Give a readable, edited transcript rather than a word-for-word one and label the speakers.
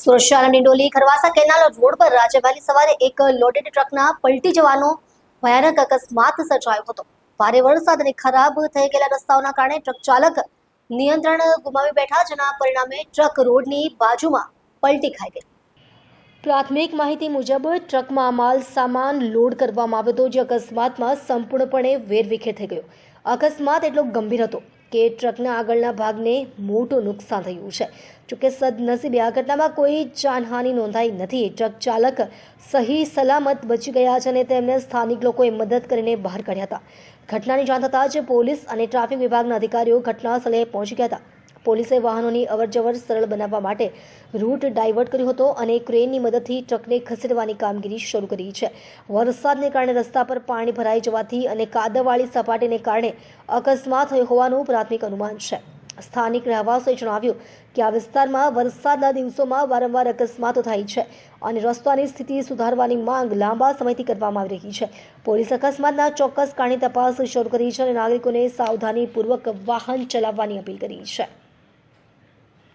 Speaker 1: સુરત શહેરના Dindoli Kharwasa canal road પર આજે વહેલી સવારે એક લોડેડ ટ્રકના પલટી જવાનો ભયાનક અકસ્માત સર્જાયો હતો. ભારે વરસાદ અને ખરાબ થઈ ગયેલા રસ્તાઓના કારણે ટ્રક ચાલક નિયંત્રણ ગુમાવી બેઠા, જેના પરિણામે ટ્રક રોડની બાજુમાં પલટી ખાઈ ગઈ. પ્રાથમિક માહિતી મુજબ ટ્રકમાં માલ સામાન લોડ કરવામાં આવ્યો હતો, જે અકસ્માતમાં સંપૂર્ણપણે વેરવિખેર થઈ ગયો. અકસ્માત એટલો ગંભીર હતો કે ટ્રકના આગળના ભાગને મોટું નુકસાન થયું છે. જોકે સદનસીબે આ ઘટનામાં કોઈ જાનહાનિ નોંધાઈ નથી. ટ્રક ચાલક સહી સલામત બચી ગયા છે અને તેમને સ્થાનિક લોકોએ મદદ કરીને બહાર કાઢ્યા હતા. ઘટનાની જાણ થતાં જ પોલીસ અને ટ્રાફિક વિભાગના અધિકારીઓ ઘટના સ્થળે પહોંચી ગયા હતા. પોલીસે વાહનોની અવરજવર સરળ બનાવવા માટે રૂટ ડાયવર્ટ કર્યો હતો અને ક્રેનની મદદથી ટ્રકને ખસેડવાની કામગીરી શરૂ કરી છે. વરસાદને કારણે રસ્તા પર પાણી ભરાઈ જવાથી અને કાદવવાળી સપાટીને કારણે અકસ્માત થયો હોવાનું પ્રાથમિક અનુમાન છે. સ્થાનિક રહેવાસીઓએ જણાવ્યું કે આ વિસ્તારમાં વરસાદના દિવસોમાં વારંવાર અકસ્માતો થાય છે અને રસ્તાની સ્થિતિ સુધારવાની માંગ લાંબા સમયથી કરવામાં આવી રહી છે. પોલીસ અકસ્માતના ચોક્કસ કારણની તપાસ શરૂ કરી છે અને નાગરિકોને સાવધાનીપૂર્વક વાહન ચલાવવાની અપીલ કરી છે.